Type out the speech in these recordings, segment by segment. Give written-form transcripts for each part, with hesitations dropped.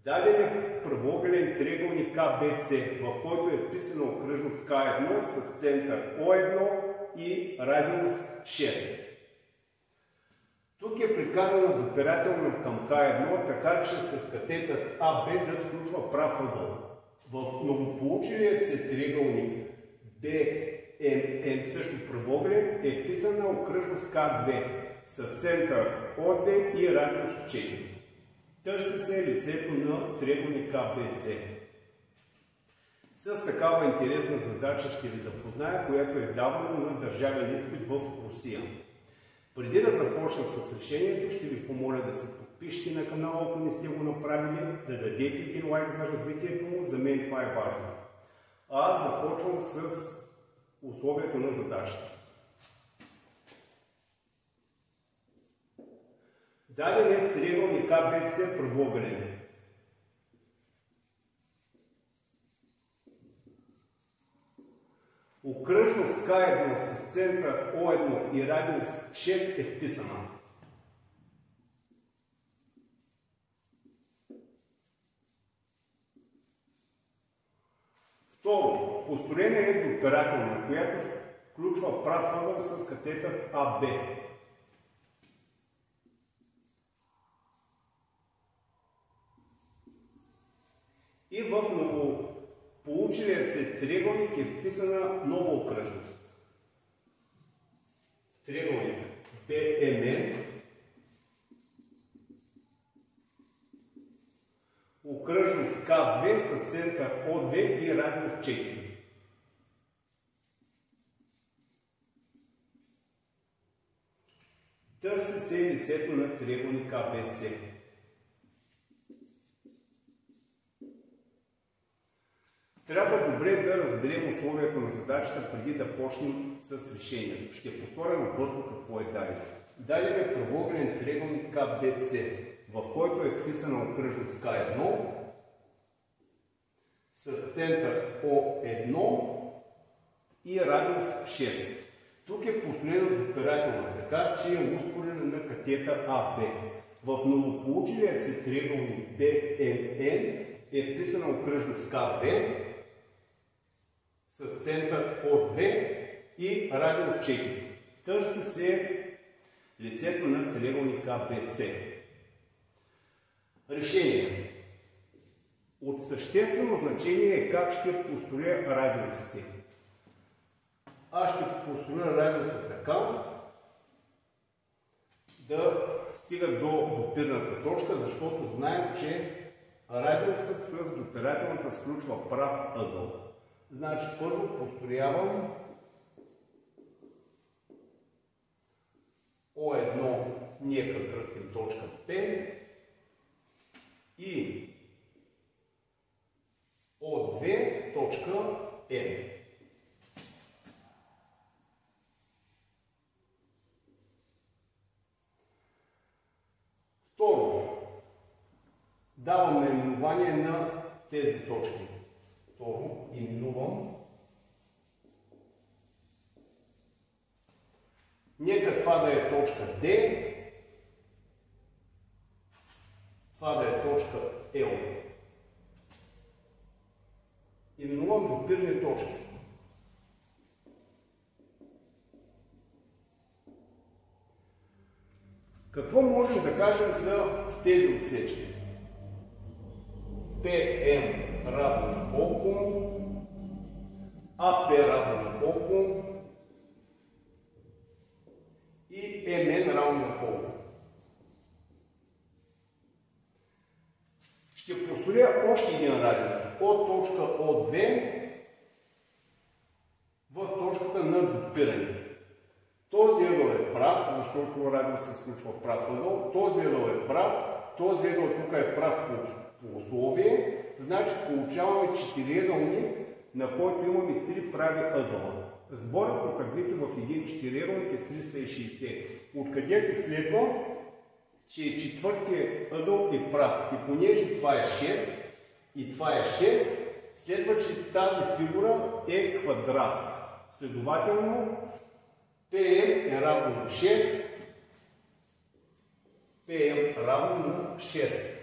Даден правоъгълен триъгълник ABC, в който е вписана окръжност К1 с център О1 и радиус 6. Тук е приканена допирателна към К1, така че с катетър АБ да сключва прав ъгъл. В новополучилият се триъгълник BMN, също правоъгълен, е вписана окръжност К2 с център О2 и радиус 4. Търси се лицето на триъгълника ABC. С такава интересна задача ще ви запозная, която е давана на държавен изпит в Русия. Преди да започна с решението, ще ви помоля да се подпишете на канала, ако не сте го направили, да дадете един лайк за развитието му, за мен това е важно. Аз започвам с условието на задачата. Даден е триъгълник ABC правоъгълен. Окръжност К1 с център О1 и радиус 6 е вписана. Второ, построена е допирателна, която включва прав ъгъл с катетър АБ. И в новополучилият се триъгълник е вписана нова окръжност. С триъгълник BMN, окръжност К2 с център О2 и радиус 4. Търси се лицето на триъгълника ABC. Трябва добре да разберем условието на задачата преди да почнем с решението. Ще повторя набързо какво е дадено. Даден е правоъгълен триъгълник КБЦ, в който е вписана окръжност К1 с център О1 и радиус 6. Тук е построена допирателна, така че е успорена на катетър АБ. В новополучилият се триъгълник BMN е вписана окръжност КВ с център О2 и радиус 4. Търси се лицето на триъгълника ABC. Решение. От съществено значение е как ще построя радиусите. Аз ще построя радиуса така, да стига до допирната точка, защото знаем, че радиусът с допирателната сключва прав ъгъл. Значи първо построявам О1, ние кръстим точка П и О2 точка М. Второ, давам наименование на тези точки. Второ, именувам. Нека това да е точка D, това да е точка L. Именувам допирни точки. Какво можем да кажем за тези отсечки? PM равно на колко? AP равно на колко? И MN равно на колко? Ще построя още един радиус от точка O2 в точката на допиране. Този ъгъл е прав, защото радиус се изключва прав ъгъл. Този ъгъл е прав, този ъгъл тук е прав по условие. Значи получаваме 4 ъгълни, на който имаме 3 прави ъгъла. Сборът от ъглите в един 4-ъгълник е 360. Откъдето следва, че четвъртият ъгъл е прав. И понеже това е 6 и това е 6, следва, че тази фигура е квадрат. Следователно, PM е равно на 6, PM равно на 6.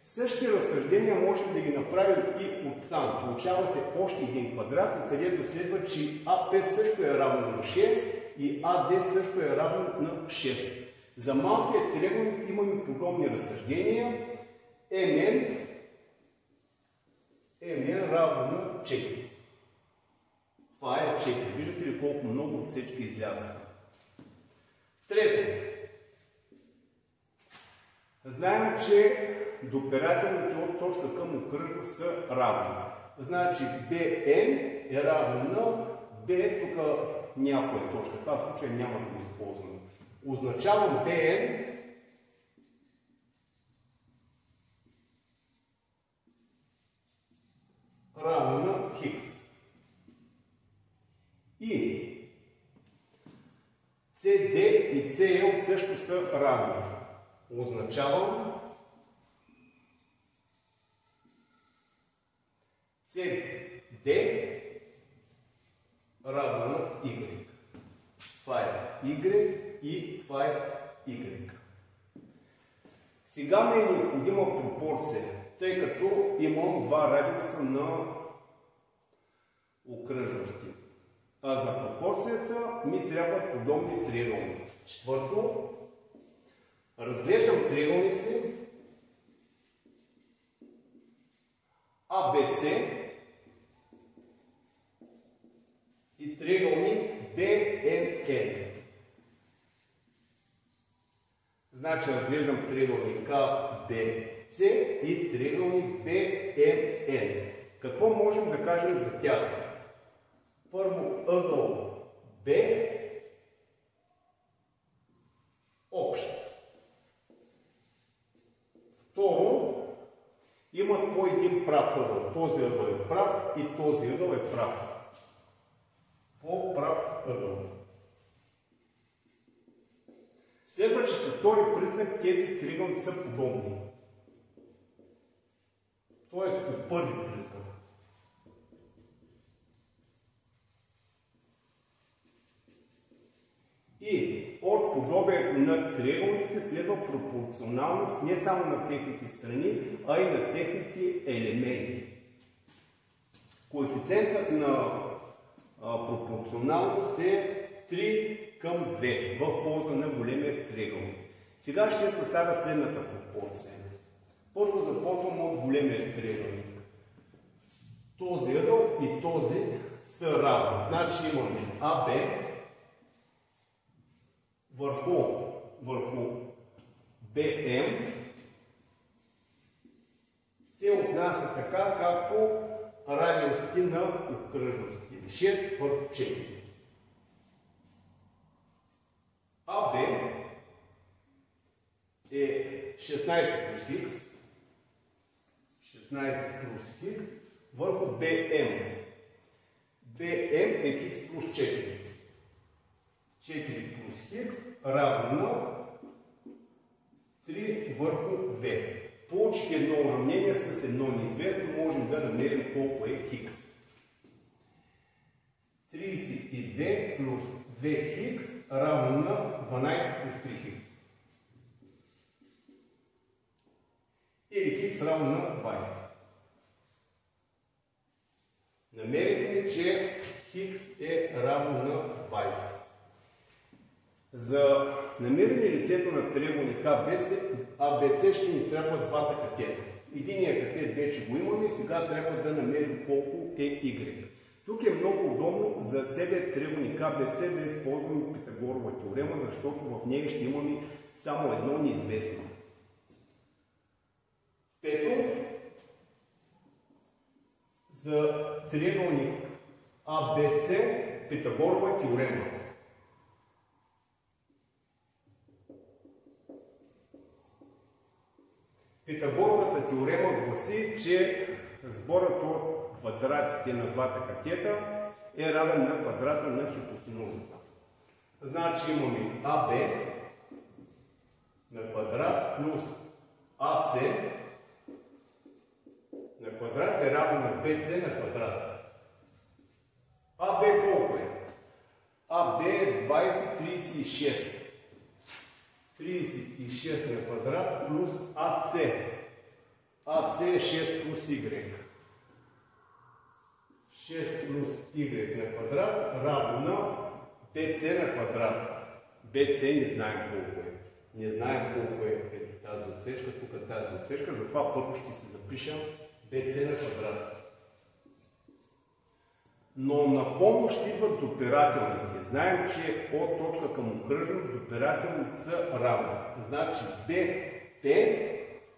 Същите разсъждения можем да ги направим и от сам. Получава се още един квадрат, откъдето следва, че АП също е равно на 6 и АД също е равно на 6. За малкият триъгълник имаме подобни разсъждения. МН равно на 4. Това е 4. Виждате ли колко много отсечки излязаха? Трето. Знаем, че допирателните от точка към окръжност са равни. Значи BN е равно на B, тук някоя точка. Това в случая няма да го използваме. Означавам BN равно на Хикс. И CD и CL също са равни. Означавам CD равно на Y. Това е Y и това е Y. Сега ми е необходима пропорция, тъй като имам два радиуса на окръжности. А за пропорцията ми трябват подобни триъгълници. Четвърто, разглеждам триъгълници ABC и триъгълник BNN. Значи разглеждам триъгълник ABC и триъгълник BNN. Какво можем да кажем за тях? Първо ъгъл B общ. Второ, имат по един прав ъгъл. Този ъгъл е прав и този ъгъл е прав. По прав ъгъл. Следва, че по втори признак тези триъгълници са подобни. Тоест по първи признак. И от подобието на триъгълниците следва пропорционалност не само на техните страни, а и на техните елементи. Коефициентът на пропорционалност е 3 към 2 в полза на големия триъгълник. Сега ще съставя следната пропорция. Първо започвам от големия триъгълник. Този ъгъл и този са равни. Значи имаме АБ върху BM се отнася така, както радиусите на окръжностите. 6 върху 4. АБ е 16 плюс Хикс. 16 плюс Хикс върху BM. BM е Хикс плюс 4. 4 плюс Хикс равно на 3 върху 2. Получих едно уравнение с едно неизвестно, можем да намерим колко е Хикс. 32 плюс 2 Хикс равно на 12 плюс 3 Хикс. Или Хикс равно на 20. Намерихме, че Хикс е равно на 20. За намиране лицето на триъгълника ABC ще ни трябва двата катета. Единият катет вече го имаме, сега трябва да намерим колко е Y. Тук е много удобно за целият триъгълник ABC да използваме Питагорова теорема, защото в нея ще имаме само едно неизвестно. Пето, за триъгълник ABC Питагорова теорема. Питагоровата теорема гласи, че сборът от квадратите на двата катета е равен на квадрата на хипотенузата. Значи имаме АБ на квадрат плюс АС на квадрат е равен на БС на квадрат. АБ колко е? АБ е 20,36. 36 на квадрат плюс АС. АС е 6 плюс Y. 6 плюс Y на квадрат равно на BC на квадрат. BC не знаем колко е. Не знаем колко е тази отсечка, тук тази отсечка, затова първо ще се запишем BC на квадрат. Но на помощ идват допирателните. Знаем, че от точка към окръжност допирателните са равни. Значи BP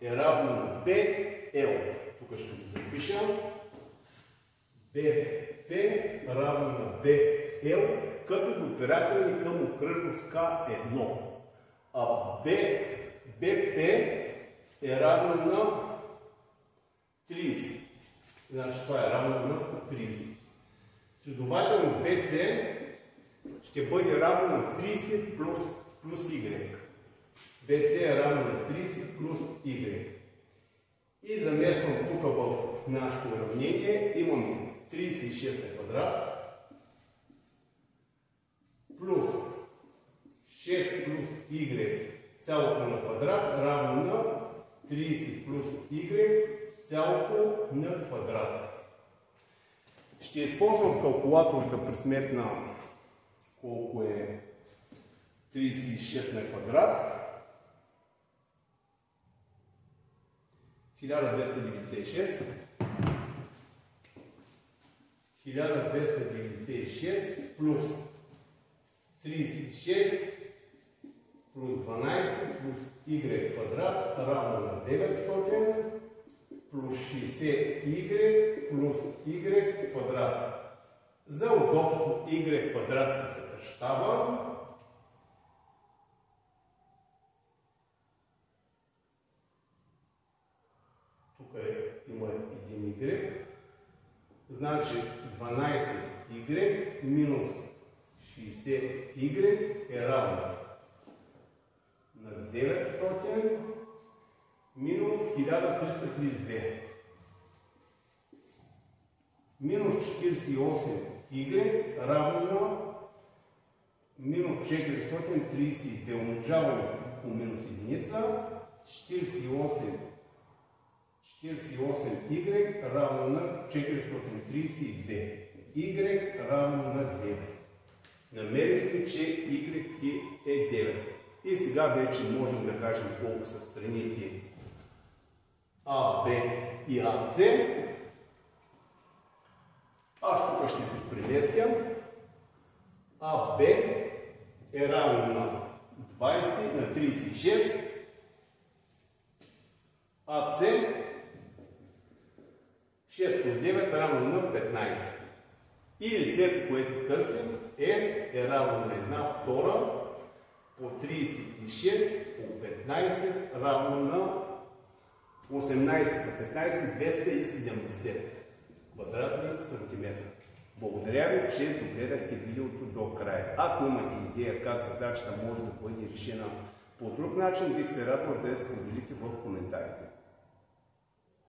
е равно на BL. Тук ще го запишем. BP равно на BL, като допирателни към окръжност К1. А BP е равно на 30. Значи това е равно на 30. Следователно BC ще бъде равно на 30 плюс Y. BC е равно на 30 плюс Y. И замествам тук в нашето уравнение имаме 36 на квадрат плюс 6 плюс Y цялото на квадрат равно на 30 плюс Y цялото на квадрат. Ще използвам калкулатор да пресметна колко е 36 на квадрат. 1296. 1296 плюс 36 плюс 12 плюс Y квадрат равно на 900 плюс 60Y плюс Y квадрат. За удобство Y квадрат се съкращава. Тук има един Y. Значи 12Y минус 60Y е равно на 900 минус 1332. Минус 48Y равно на минус 432. Умножаваме по минус единица. 48Y равно на 432. Y равно на 9. Намерихме, че Y е 9. И сега вече можем да кажем колко са страните А, Б и АС. Аз тук ще се преместям. АБ е равно на 20 на 36. АС 6 плюс 9 равно на 15. И лицето, което търсим, S е равно на 1 втора по 36 по 15 равно на 18 по 15 270 квадратни сантиметра. Благодаря ви, че догледахте видеото до края. Ако имате идея как задачата може да бъде решена по друг начин, бих се радвал да я споделите в коментарите.